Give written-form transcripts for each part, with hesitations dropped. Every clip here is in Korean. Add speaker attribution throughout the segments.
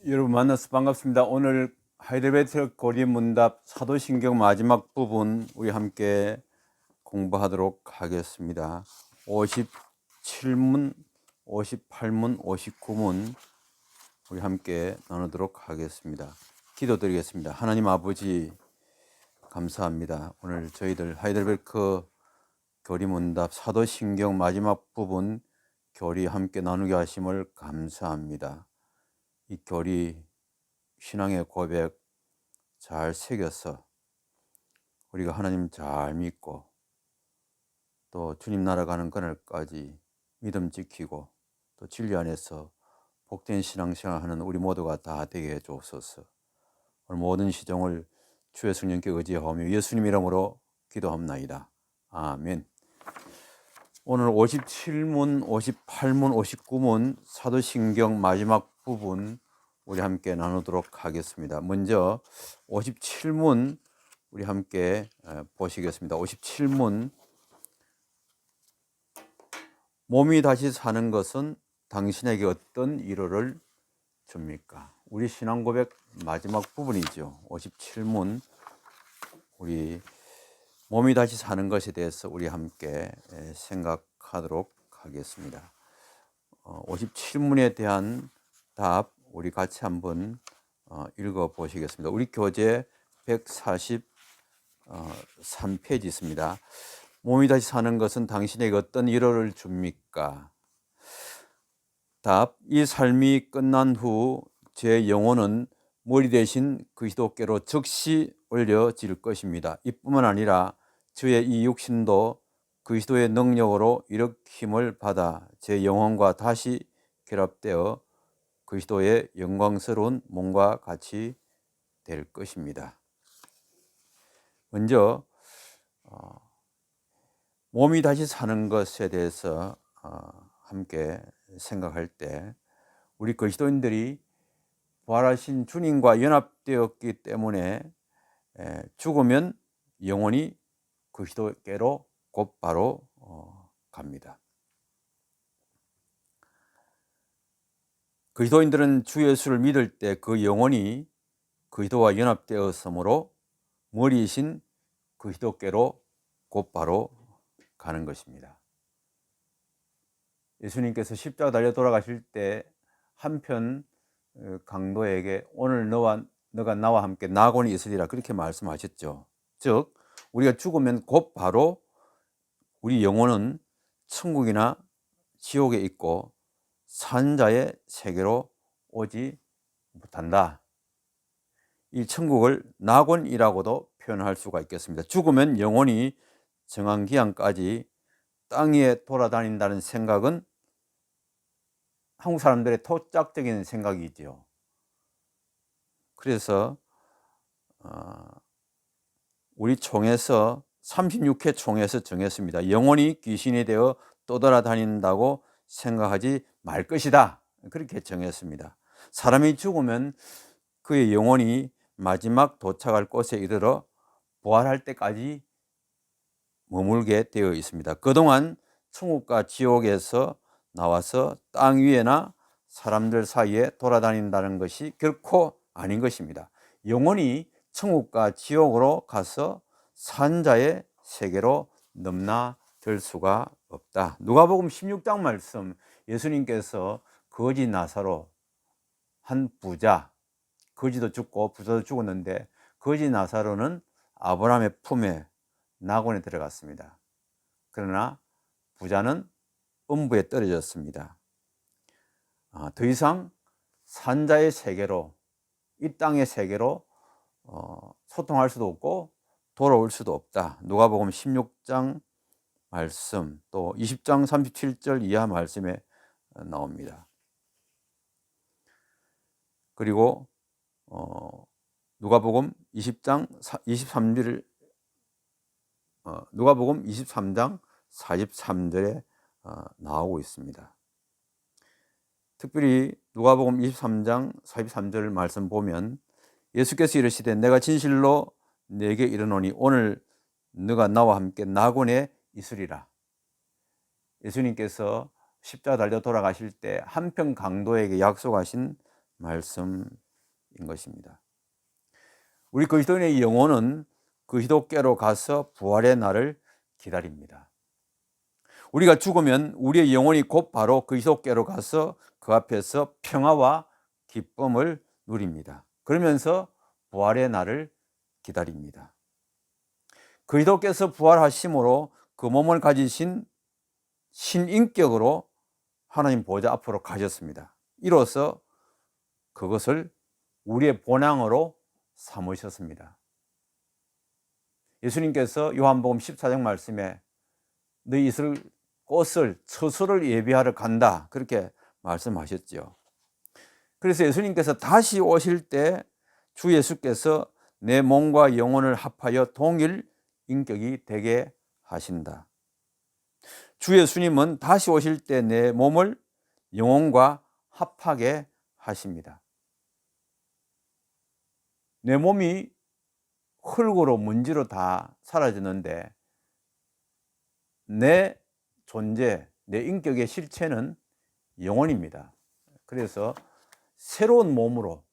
Speaker 1: 여러분 만나서 반갑습니다. 오늘 하이델베르트 고리 문답 사도신경 마지막 부분 우리 함께 공부하도록 하겠습니다. 57문, 58문, 59문 우리 함께 나누도록 하겠습니다. 기도드리겠습니다. 하나님 아버지 감사합니다. 오늘 저희들 하이델베르크 교리 문답 사도신경 마지막 부분 교리 함께 나누게 하심을 감사합니다. 이 교리 신앙의 고백 잘 새겨서 우리가 하나님 잘 믿고 또 주님 나라 가는 그날까지 믿음 지키고 또 진리 안에서 복된 신앙생활 하는 우리 모두가 다 되게 해 주옵소서. 오늘 모든 시종을 주의 성령께 의지하며 예수님 이름으로 기도합나이다. 아멘. 오늘 57문, 58문, 59문 사도신경 마지막 부분 우리 함께 나누도록 하겠습니다. 먼저 57문 우리 함께 보시겠습니다. 57문 몸이 다시 사는 것은 당신에게 어떤 위로를 줍니까? 우리 신앙 고백 마지막 부분이죠. 57문 우리 몸이 다시 사는 것에 대해서 우리 함께 생각하도록 하겠습니다. 57문에 대한 답 우리 같이 한번 읽어 보시겠습니다. 우리 교재 143페이지 있습니다. 몸이 다시 사는 것은 당신에게 어떤 위로를 줍니까? 답, 이 삶이 끝난 후 제 영혼은 머리 대신 그리스도께로 즉시 올려질 것입니다. 이뿐만 아니라 저의 이 육신도 그리스도의 능력으로 일으킴을 받아 제 영혼과 다시 결합되어 그리스도의 영광스러운 몸과 같이 될 것입니다. 먼저 몸이 다시 사는 것에 대해서 함께 생각할 때 우리 그리스도인들이 부활하신 주님과 연합되었기 때문에 죽으면 영원히 그리스도께로 곧바로 갑니다. 그리스도인들은 주 예수를 믿을 때 그 영혼이 그리스도와 연합되었으므로 머리이신 그리스도께로 곧바로 가는 것입니다. 예수님께서 십자가 달려 돌아가실 때 한편 강도에게 오늘 너가 나와 함께 낙원이 있으리라 그렇게 말씀하셨죠. 즉 우리가 죽으면 곧바로 우리 영혼은 천국이나 지옥에 있고 산 자의 세계로 오지 못한다. 이 천국을 낙원이라고도 표현할 수가 있겠습니다. 죽으면 영혼이 정한 기한까지 땅 위에 돌아다닌다는 생각은 한국 사람들의 토착적인 생각이죠. 그래서 우리 총에서 36회 총에서 정했습니다. 영혼이 귀신이 되어 떠돌아다닌다고 생각하지 말 것이다. 그렇게 정했습니다. 사람이 죽으면 그의 영혼이 마지막 도착할 곳에 이르러 부활할 때까지 머물게 되어 있습니다. 그동안 천국과 지옥에서 나와서 땅 위에나 사람들 사이에 돌아다닌다는 것이 결코 아닌 것입니다. 영혼이 천국과 지옥으로 가서 산자의 세계로 넘나들 수가 없다. 누가복음 16장 말씀, 예수님께서 거지 나사로 한 부자, 거지도 죽고 부자도 죽었는데 거지 나사로는 아브라함의 품에 낙원에 들어갔습니다. 그러나 부자는 음부에 떨어졌습니다. 더 이상 산자의 세계로, 이 땅의 세계로 소통할 수도 없고 돌아올 수도 없다. 누가복음 16장 말씀, 또 20장 37절 이하 말씀에 나옵니다. 그리고 누가복음 20장 23절 누가복음 23장 43절에 나오고 있습니다. 특별히 누가복음 23장 43절 말씀 보면 예수께서 이르시되 내가 진실로 네게 이르노니 오늘 너가 나와 함께 낙원에 있으리라. 예수님께서 십자가 달려 돌아가실 때 한편 강도에게 약속하신 말씀인 것입니다. 우리 그리스도인의 영혼은 그리스도께로 가서 부활의 날을 기다립니다. 우리가 죽으면 우리의 영혼이 곧바로 그리스도께로 가서 그 앞에서 평화와 기쁨을 누립니다. 그러면서 부활의 날을 기다립니다. 그리스도께서 부활하심으로 그 몸을 가지신 신인격으로 하나님 보좌 앞으로 가셨습니다. 이로써 그것을 우리의 본향으로 삼으셨습니다. 예수님께서 요한복음 14장 말씀에 너희 있을 꽃을 처소를 예비하러 간다 그렇게 말씀하셨죠. 그래서 예수님께서 다시 오실 때 주 예수께서 내 몸과 영혼을 합하여 동일 인격이 되게 하신다. 주 예수님은 다시 오실 때 내 몸을 영혼과 합하게 하십니다. 내 몸이 흙으로 먼지로 다 사라졌는데 내 존재, 내 인격의 실체는 영혼입니다. 그래서 새로운 몸으로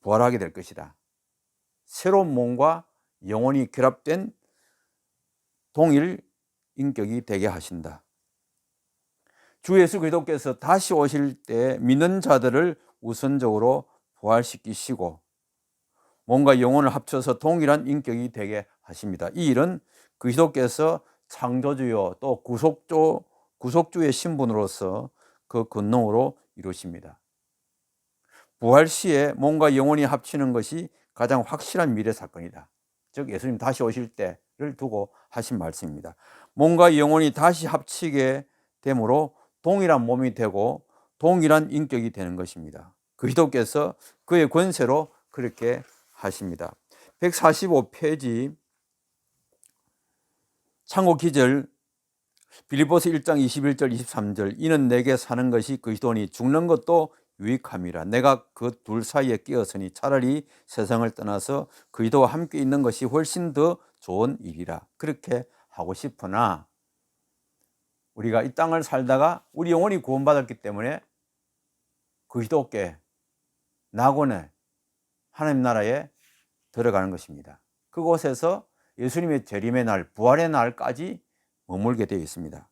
Speaker 1: 부활하게 될 것이다. 새로운 몸과 영혼이 결합된 동일 인격이 되게 하신다. 주 예수 그리스도께서 다시 오실 때 믿는 자들을 우선적으로 부활시키시고 몸과 영혼을 합쳐서 동일한 인격이 되게 하십니다. 이 일은 그리스도께서 창조주요 또 구속주의 신분으로서 그 권능으로 이루십니다. 부활 시에 몸과 영혼이 합치는 것이 가장 확실한 미래 사건이다. 즉 예수님 다시 오실 때를 두고 하신 말씀입니다. 몸과 영혼이 다시 합치게 되므로 동일한 몸이 되고 동일한 인격이 되는 것입니다. 그리스도께서 그의 권세로 그렇게 하십니다. 145페이지 창고 기절 빌립보서 1장 21절 23절 이는 내게 사는 것이 그리스도니 죽는 것도 유익함이라. 내가 그 둘 사이에 끼었으니 차라리 세상을 떠나서 그리스도와 함께 있는 것이 훨씬 더 좋은 일이라. 그렇게 하고 싶으나 우리가 이 땅을 살다가 우리 영혼이 구원받았기 때문에 그리스도께 낙원에 하나님 나라에 들어가는 것입니다. 그곳에서 예수님의 재림의 날, 부활의 날까지 머물게 되어 있습니다.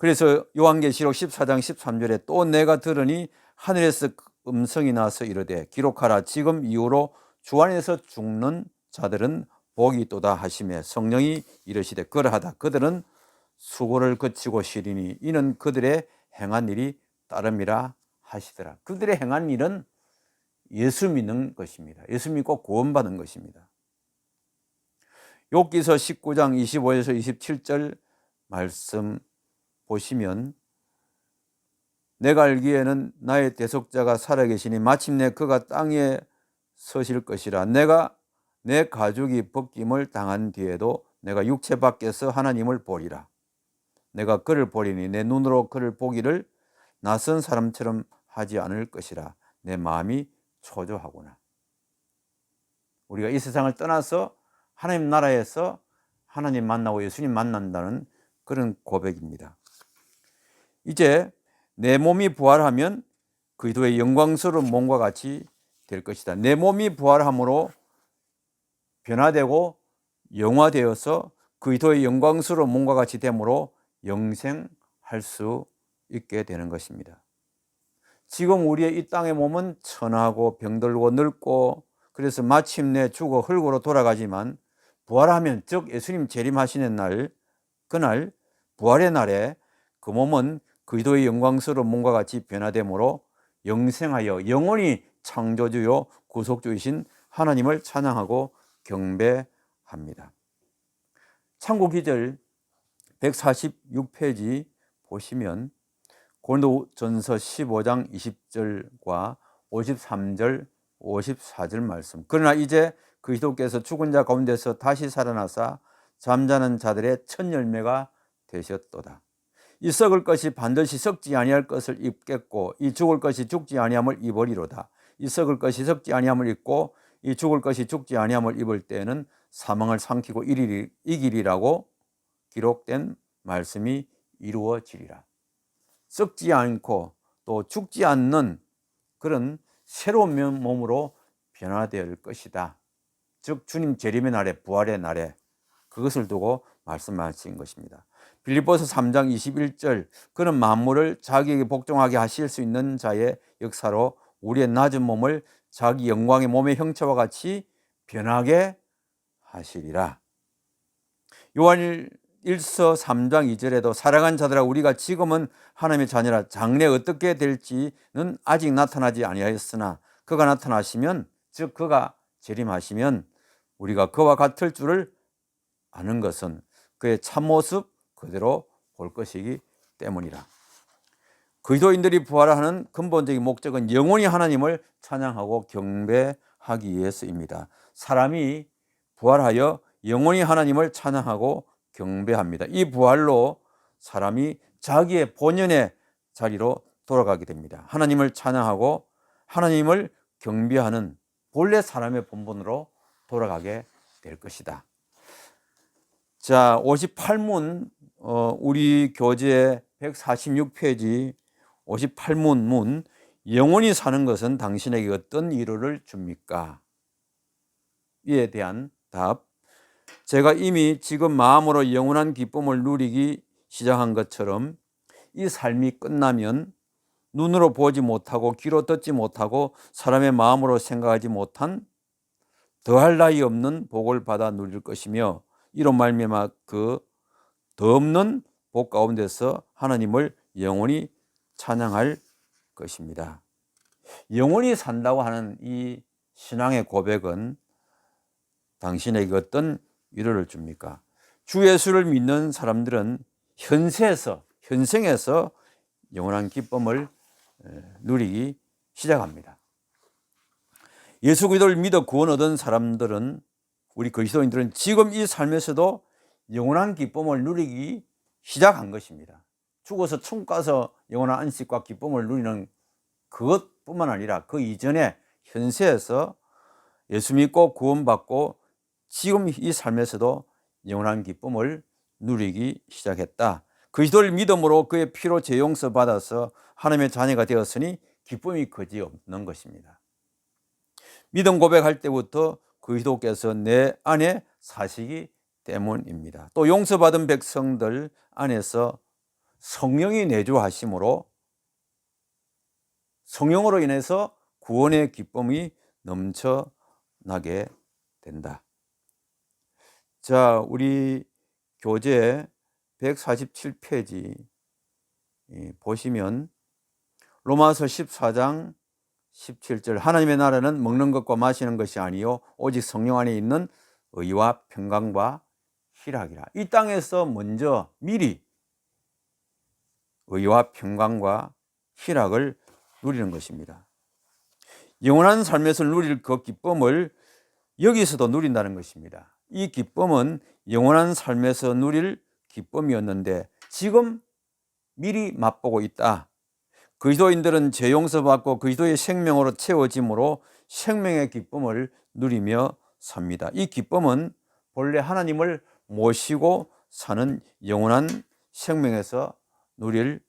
Speaker 1: 그래서 요한계시록 14장 13절에 또 내가 들으니 하늘에서 음성이 나서 이르되 기록하라. 지금 이후로 주 안에서 죽는 자들은 복이 있도다 하시며 성령이 이르시되 그러하다. 그들은 수고를 거치고 쉬리니 이는 그들의 행한 일이 따름이라 하시더라. 그들의 행한 일은 예수 믿는 것입니다. 예수 믿고 구원받은 것입니다. 욥기서 19장 25에서 27절 말씀 보시면 내가 알기에는 나의 대속자가 살아계시니 마침내 그가 땅에 서실 것이라. 내가 내 가죽이 벗김을 당한 뒤에도 내가 육체 밖에서 하나님을 보리라. 내가 그를 보리니 내 눈으로 그를 보기를 낯선 사람처럼 하지 않을 것이라. 내 마음이 초조하구나. 우리가 이 세상을 떠나서 하나님 나라에서 하나님 만나고 예수님 만난다는 그런 고백입니다. 이제 내 몸이 부활하면 그리스도의 영광스러운 몸과 같이 될 것이다. 내 몸이 부활함으로 변화되고 영화되어서 그리스도의 영광스러운 몸과 같이 되므로 영생할 수 있게 되는 것입니다. 지금 우리의 이 땅의 몸은 천하고 병들고 늙고 그래서 마침내 죽어 흙으로 돌아가지만 부활하면 즉 예수님 재림하시는 날 그날 부활의 날에 그 몸은 그리스도의 영광스러운 몸과 같이 변화되므로 영생하여 영원히 창조주요 구속주이신 하나님을 찬양하고 경배합니다. 참고 기절 146페이지 보시면 고린도전서 15장 20절과 53절 54절 말씀. 그러나 이제 그리스도께서 죽은 자 가운데서 다시 살아나사 잠자는 자들의 첫 열매가 되셨도다. 이 썩을 것이 반드시 썩지 아니할 것을 입겠고 이 죽을 것이 죽지 아니함을 입으리로다. 이 썩을 것이 썩지 아니함을 입고 이 죽을 것이 죽지 아니함을 입을 때에는 사망을 삼키고 이기리라고 기록된 말씀이 이루어지리라. 썩지 않고 또 죽지 않는 그런 새로운 몸으로 변화될 것이다. 즉 주님 재림의 날에, 부활의 날에 그것을 두고 말씀하신 것입니다. 빌립보서 3장 21절 그는 만물을 자기에게 복종하게 하실 수 있는 자의 역사로 우리의 낮은 몸을 자기 영광의 몸의 형체와 같이 변하게 하시리라. 요한일서 3장 2절에도 사랑하는 자들아 우리가 지금은 하나님의 자녀라 장래 어떻게 될지는 아직 나타나지 아니하였으나 그가 나타나시면 즉 그가 재림하시면 우리가 그와 같을 줄을 아는 것은 그의 참모습 그대로 볼 것이기 때문이라. 그리스도인들이 부활하는 근본적인 목적은 영원히 하나님을 찬양하고 경배하기 위해서입니다. 사람이 부활하여 영원히 하나님을 찬양하고 경배합니다. 이 부활로 사람이 자기의 본연의 자리로 돌아가게 됩니다. 하나님을 찬양하고 하나님을 경배하는 본래 사람의 본분으로 돌아가게 될 것이다. 자, 58문 우리 교재 146페이지 58문 문 영원히 사는 것은 당신에게 어떤 위로를 줍니까? 이에 대한 답. 제가 이미 지금 마음으로 영원한 기쁨을 누리기 시작한 것처럼 이 삶이 끝나면 눈으로 보지 못하고 귀로 듣지 못하고 사람의 마음으로 생각하지 못한 더할 나위 없는 복을 받아 누릴 것이며 이로 말미암아 그 더 없는 복 가운데서 하나님을 영원히 찬양할 것입니다. 영원히 산다고 하는 이 신앙의 고백은 당신에게 어떤 위로를 줍니까? 주 예수를 믿는 사람들은 현생에서 영원한 기쁨을 누리기 시작합니다. 예수 그리스도를 믿어 구원 얻은 사람들은 우리 그리스도인들은 지금 이 삶에서도 영원한 기쁨을 누리기 시작한 것입니다. 죽어서 천국 가서 영원한 안식과 기쁨을 누리는 그것뿐만 아니라 그 이전에 현세에서 예수 믿고 구원받고 지금 이 삶에서도 영원한 기쁨을 누리기 시작했다. 그리스도를 믿음으로 그의 피로 죄 용서 받아서 하나님의 자녀가 되었으니 기쁨이 그지없는 것입니다. 믿음 고백할 때부터 그리스도께서 내 안에 사시기 때문입니다. 또 용서받은 백성들 안에서 성령이 내주하심으로 성령으로 인해서 구원의 기쁨이 넘쳐나게 된다. 자, 우리 교재 147페이지 보시면 로마서 14장 17절 하나님의 나라는 먹는 것과 마시는 것이 아니요 오직 성령 안에 있는 의와 평강과 희락이라. 이 땅에서 먼저 미리 의와 평강과 희락을 누리는 것입니다. 영원한 삶에서 누릴 그 기쁨을 여기서도 누린다는 것입니다. 이 기쁨은 영원한 삶에서 누릴 기쁨이었는데 지금 미리 맛보고 있다. 그리스도인들은 죄 용서받고 그리스도의 생명으로 채워짐으로 생명의 기쁨을 누리며 삽니다. 이 기쁨은 본래 하나님을 모시고 사는 영원한 생명에서 누릴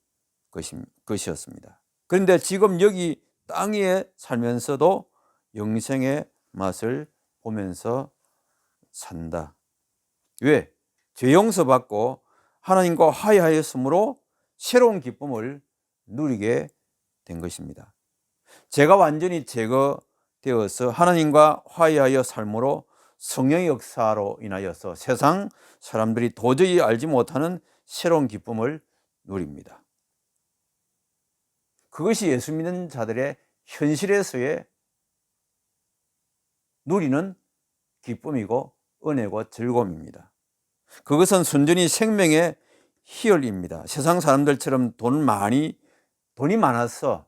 Speaker 1: 것이었습니다. 그런데 지금 여기 땅 위에 살면서도 영생의 맛을 보면서 산다. 왜? 죄 용서받고 하나님과 화해하였으므로 새로운 기쁨을 누리게 된 것입니다. 죄가 완전히 제거되어서 하나님과 화해하여 삶으로 성령의 역사로 인하여서 세상 사람들이 도저히 알지 못하는 새로운 기쁨을 누립니다. 그것이 예수 믿는 자들의 현실에서의 누리는 기쁨이고 은혜고 즐거움입니다. 그것은 순전히 생명의 희열입니다. 세상 사람들처럼 돈이 많아서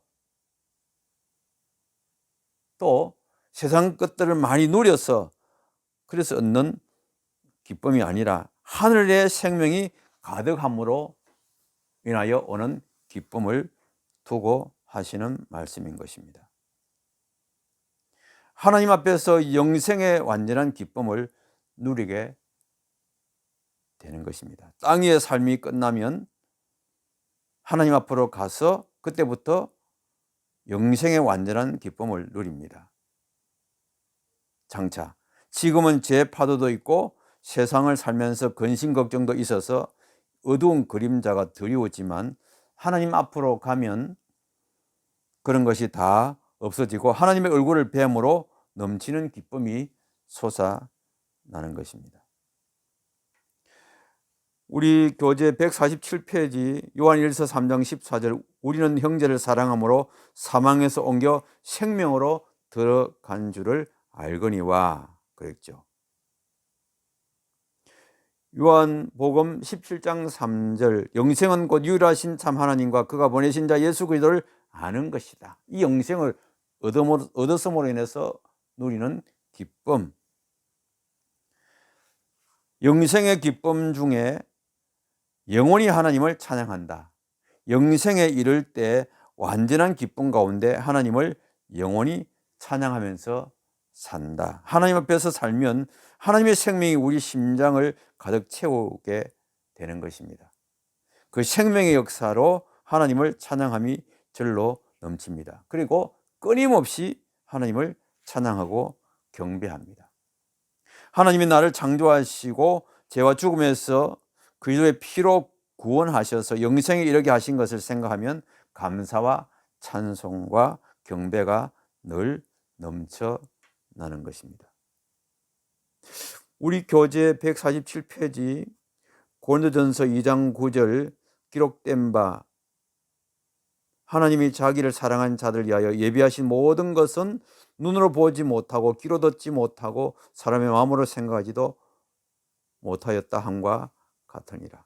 Speaker 1: 또 세상 것들을 많이 누려서 그래서 얻는 기쁨이 아니라 하늘의 생명이 가득함으로 인하여 오는 기쁨을 두고 하시는 말씀인 것입니다. 하나님 앞에서 영생의 완전한 기쁨을 누리게 되는 것입니다. 땅 위의 삶이 끝나면 하나님 앞으로 가서 그때부터 영생의 완전한 기쁨을 누립니다. 장차 지금은 죄 파도도 있고 세상을 살면서 근심 걱정도 있어서 어두운 그림자가 드리워지만 하나님 앞으로 가면 그런 것이 다 없어지고 하나님의 얼굴을 뵈므로 넘치는 기쁨이 솟아나는 것입니다. 우리 교재 147페이지 요한일서 3장 14절 우리는 형제를 사랑함으로 사망에서 옮겨 생명으로 들어간 줄을 알거니와 그랬죠. 요한복음 17장 3절 영생은 곧 유일하신 참 하나님과 그가 보내신 자 예수 그리스도를 아는 것이다. 이 영생을 얻었음으로 인해서 누리는 기쁨. 영생의 기쁨 중에 영원히 하나님을 찬양한다. 영생에 이를 때 완전한 기쁨 가운데 하나님을 영원히 찬양하면서 산다. 하나님 앞에서 살면 하나님의 생명이 우리 심장을 가득 채우게 되는 것입니다. 그 생명의 역사로 하나님을 찬양함이 절로 넘칩니다. 그리고 끊임없이 하나님을 찬양하고 경배합니다. 하나님이 나를 창조하시고 죄와 죽음에서 그리스도의 피로 구원하셔서 영생에 이르게 하신 것을 생각하면 감사와 찬송과 경배가 늘 넘쳐나는 것입니다. 우리 교재 147페이지 고린도전서 2장 9절 기록된 바 하나님이 자기를 사랑한 자들 위하여 예비하신 모든 것은 눈으로 보지 못하고 귀로 듣지 못하고 사람의 마음으로 생각하지도 못하였다 함과 같으니라.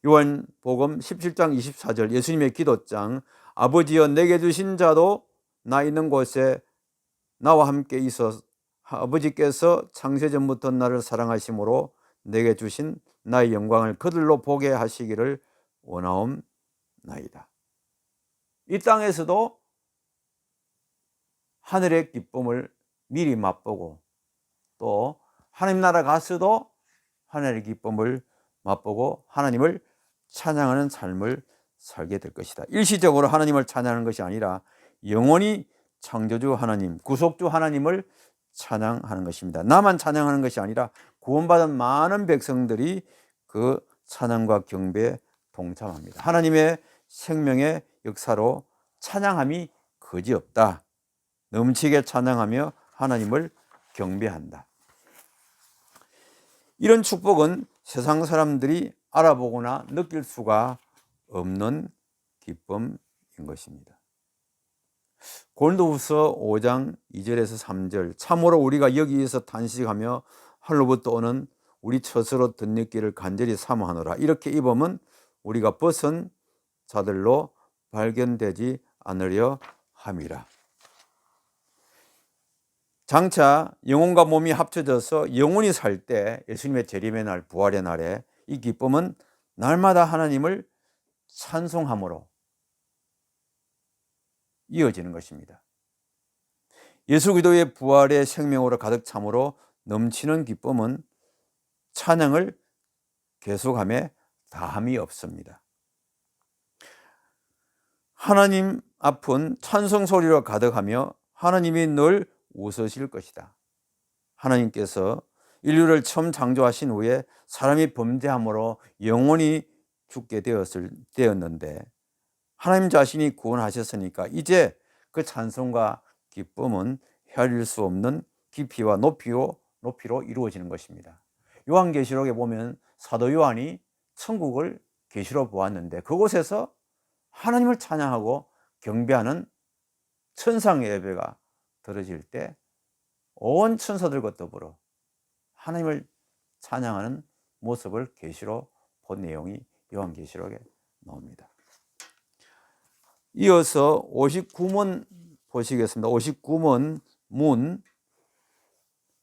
Speaker 1: 요한복음 17장 24절 예수님의 기도장 아버지여 내게 주신 자도 나 있는 곳에 나와 함께 있어 아버지께서 창세전부터 나를 사랑하심으로 내게 주신 나의 영광을 그들로 보게 하시기를 원하옵나이다. 이 땅에서도 하늘의 기쁨을 미리 맛보고 또 하나님 나라 가서도 하늘의 기쁨을 맛보고 하나님을 찬양하는 삶을 살게 될 것이다. 일시적으로 하나님을 찬양하는 것이 아니라 영원히 창조주 하나님, 구속주 하나님을 찬양하는 것입니다. 나만 찬양하는 것이 아니라 구원받은 많은 백성들이 그 찬양과 경배에 동참합니다. 하나님의 생명의 역사로 찬양함이 거지없다. 넘치게 찬양하며 하나님을 경배한다. 이런 축복은 세상 사람들이 알아보거나 느낄 수가 없는 기쁨인 것입니다. 고린도후서 5장 2절에서 3절 참으로 우리가 여기에서 탄식하며 하늘로부터 오는 우리 처소로 덧입기를 간절히 사모하노라. 이렇게 입으면 우리가 벗은 자들로 발견되지 않으려 함이라. 장차 영혼과 몸이 합쳐져서 영원히 살 때 예수님의 재림의 날, 부활의 날에 이 기쁨은 날마다 하나님을 찬송함으로 이어지는 것입니다. 예수 그리스도의 부활의 생명으로 가득 참으로 넘치는 기쁨은 찬양을 계속함에 다함이 없습니다. 하나님 앞은 찬송 소리로 가득하며 하나님이 늘 웃으실 것이다. 하나님께서 인류를 처음 창조하신 후에 사람이 범죄함으로 영원히 죽게 되었는데 하나님 자신이 구원하셨으니까 이제 그 찬송과 기쁨은 헤아릴 수 없는 깊이와 높이로 이루어지는 것입니다. 요한계시록에 보면 사도 요한이 천국을 계시로 보았는데 그곳에서 하나님을 찬양하고 경배하는 천상의 예배가 들어질 때 온 천사들과 더불어 하나님을 찬양하는 모습을 계시로 본 내용이 요한계시록에 나옵니다. 이어서 59문 보시겠습니다. 59문 문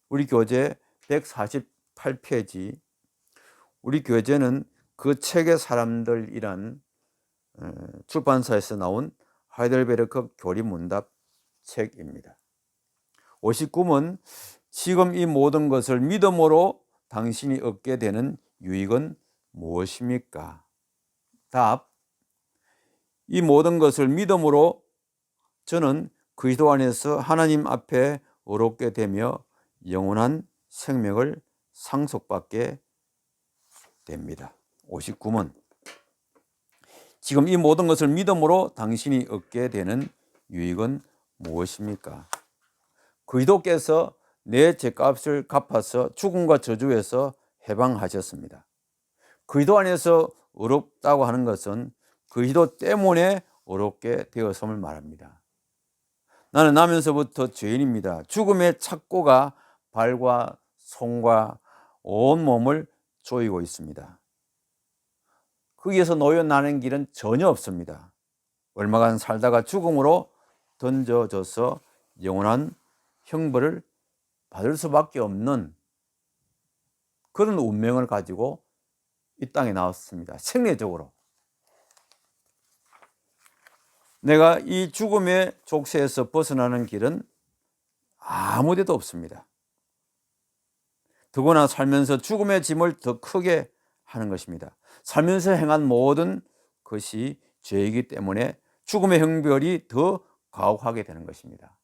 Speaker 1: 우리 교재 148페이지 우리 교재는 그 책의 사람들이란 출판사에서 나온 하이델베르크 교리문답 책입니다. 59문 지금 이 모든 것을 믿음으로 당신이 얻게 되는 유익은 무엇입니까? 답 이 모든 것을 믿음으로 저는 그리스도 안에서 하나님 앞에 의롭게 되며 영원한 생명을 상속받게 됩니다. 59문. 지금 이 모든 것을 믿음으로 당신이 얻게 되는 유익은 무엇입니까? 그리스도께서 내 죄값을 갚아서 죽음과 저주에서 해방하셨습니다. 그리스도 안에서 의롭다고 하는 것은 그리스도 때문에 의롭게 되었음을 말합니다. 나는 나면서부터 죄인입니다. 죽음의 착고가 발과 손과 온 몸을 조이고 있습니다. 거기에서 놓여나는 길은 전혀 없습니다. 얼마간 살다가 죽음으로 던져져서 영원한 형벌을 받을 수밖에 없는 그런 운명을 가지고 이 땅에 나왔습니다. 생리적으로. 내가 이 죽음의 족쇄에서 벗어나는 길은 아무 데도 없습니다. 더구나 살면서 죽음의 짐을 더 크게 하는 것입니다. 살면서 행한 모든 것이 죄이기 때문에 죽음의 형벌이 더 가혹하게 되는 것입니다.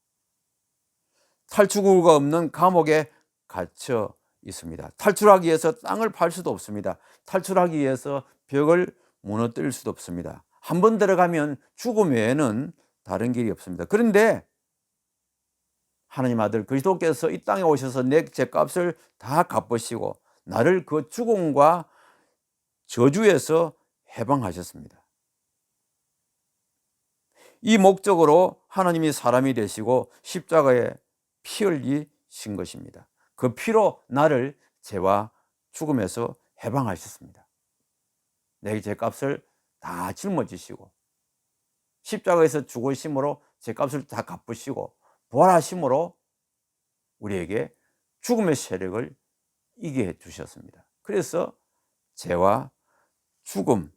Speaker 1: 탈출구가 없는 감옥에 갇혀 있습니다. 탈출하기 위해서 땅을 팔 수도 없습니다. 탈출하기 위해서 벽을 무너뜨릴 수도 없습니다. 한 번 들어가면 죽음 외에는 다른 길이 없습니다. 그런데 하나님 아들 그리스도께서 이 땅에 오셔서 내 죄값을 다 갚으시고 나를 그 죽음과 저주에서 해방하셨습니다. 이 목적으로 하나님이 사람이 되시고 십자가에 피 흘리신 것입니다. 그 피로 나를 죄와 죽음에서 해방하셨습니다. 내 죄값을 다 짊어지시고 십자가에서 죽으심으로 죄값을 다 갚으시고 부활하심으로 우리에게 죽음의 세력을 이기게 해주셨습니다. 그래서 죄와 죽음,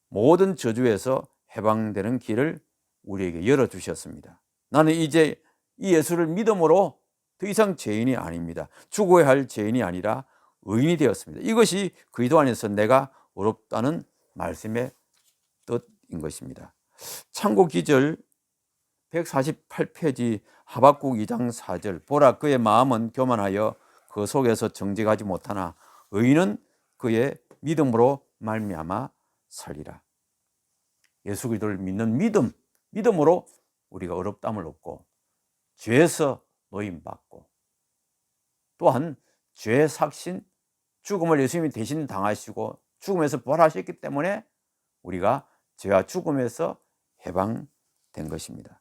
Speaker 1: 모든 저주에서 해방되는 길을 우리에게 열어주셨습니다. 나는 이제 이 예수를 믿음으로 더 이상 죄인이 아닙니다. 죽어야 할 죄인이 아니라 의인이 되었습니다. 이것이 그리스도 안에서 내가 의롭다는 말씀의 뜻인 것입니다. 창고 기절 148페이지 하박국 2장 4절. 보라, 그의 마음은 교만하여 그 속에서 정직하지 못하나 의인은 그의 믿음으로 말미암아 살리라. 예수 그리스도를 믿는 믿음으로 우리가 의롭다함을 얻고 죄에서 노임받고 또한 죄의 삭신, 죽음을 예수님이 대신 당하시고 죽음에서 부활하셨기 때문에 우리가 죄와 죽음에서 해방된 것입니다.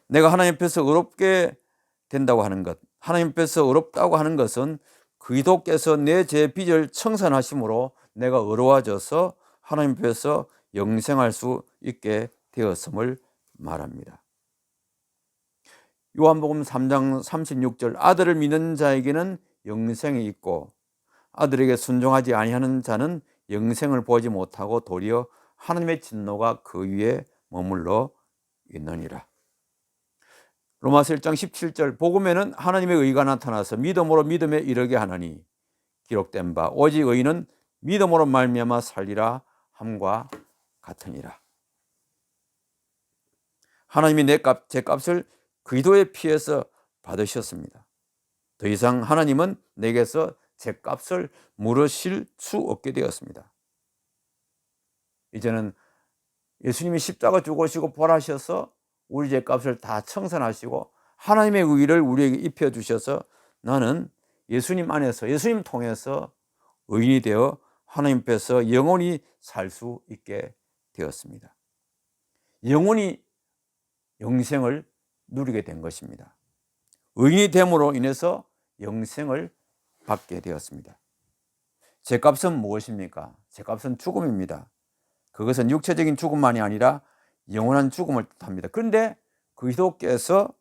Speaker 1: 내가 하나님 앞에서 의롭게 된다고 하는 것, 하나님 앞에서 의롭다고 하는 것은 그리스도께서 내 죄 빚을 청산하심으로 내가 의로워져서 하나님 앞에서 영생할 수 있게 되었음을 말합니다. 요한복음 3장 36절. 아들을 믿는 자에게는 영생이 있고 아들에게 순종하지 아니하는 자는 영생을 보지 못하고 도리어 하나님의 진노가 그 위에 머물러 있느니라. 로마서 1장 17절. 복음에는 하나님의 의가 나타나서 믿음으로 믿음에 이르게 하나니 기록된 바 오직 의인은 믿음으로 말미암아 살리라 함과 같으니라. 하나님이 내 죄값을 그리스도의 피에서 받으셨습니다. 더 이상 하나님은 내게서 죄값을 물으실 수 없게 되었습니다. 이제는 예수님이 십자가 죽으시고 부활하셔서 우리 죄값을 다 청산하시고 하나님의 의를 우리에게 입혀주셔서 나는 예수님 안에서, 예수님 통해서 의인이 되어 하나님 앞에서 영원히 살 수 있게 되었습니다. 영원히 영생을 누리게 된 것입니다. 의인이 됨으로 인해서 영생을 받게 되었습니다. 죄값은 무엇입니까? 죄값은 죽음입니다. 그것은 육체적인 죽음만이 아니라 영원한 죽음을 뜻합니다. 그런데 그리스도께서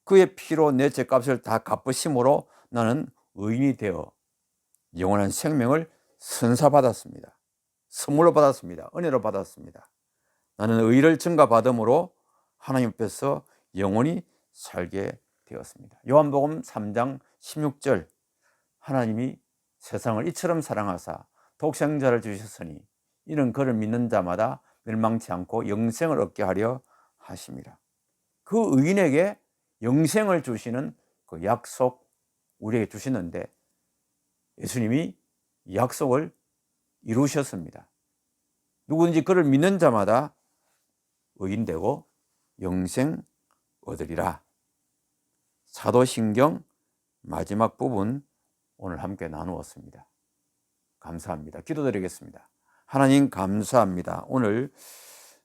Speaker 1: 그의 피로 내 죄값을 다 갚으심으로 나는 의인이 되어 영원한 생명을 선사받았습니다. 선물로 받았습니다. 은혜로 받았습니다. 나는 의를 증가받음으로 하나님 앞에서 영원히 살게 되었습니다. 요한복음 3장 16절. 하나님이 세상을 이처럼 사랑하사 독생자를 주셨으니 이는 그를 믿는 자마다 멸망치 않고 영생을 얻게 하려 하심이라. 그 의인에게 영생을 주시는 그 약속 우리에게 주시는데 예수님이 약속을 이루셨습니다. 누구든지 그를 믿는 자마다 의인되고 영생 얻으리라. 사도신경 마지막 부분 오늘 함께 나누었습니다. 감사합니다. 기도드리겠습니다. 하나님 감사합니다. 오늘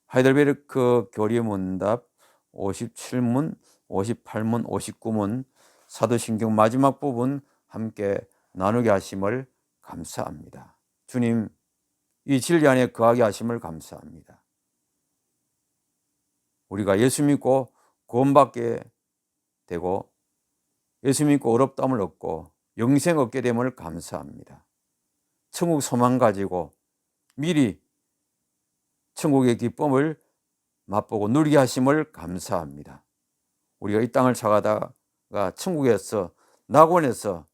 Speaker 1: 하이델베르크 교리문답 57문, 58문, 59문 사도신경 마지막 부분 함께 나누게 하심을 감사합니다. 주님, 이 진리 안에 거하게 하심을 감사합니다. 우리가 예수 믿고 구원받게 되고 예수 믿고 의롭다함을 얻고 영생 얻게 됨을 감사합니다. 천국 소망 가지고 미리 천국의 기쁨을 맛보고 누리게 하심을 감사합니다. 우리가 이 땅을 살아가다가 천국에서 낙원에서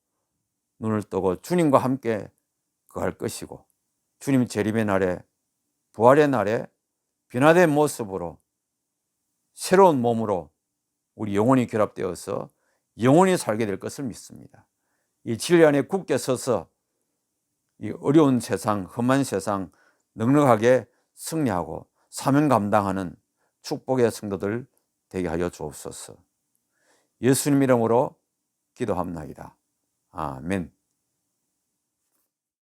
Speaker 1: 눈을 뜨고 주님과 함께 거할 것이고 주님 재림의 날에 부활의 날에 변화된 모습으로 새로운 몸으로 우리 영혼이 결합되어서 영원히 살게 될 것을 믿습니다. 이 진리 안에 굳게 서서 이 어려운 세상, 험한 세상 넉넉하게 승리하고 사명 감당하는 축복의 성도들 되게 하여 주옵소서. 예수님 이름으로 기도합나이다. 아멘.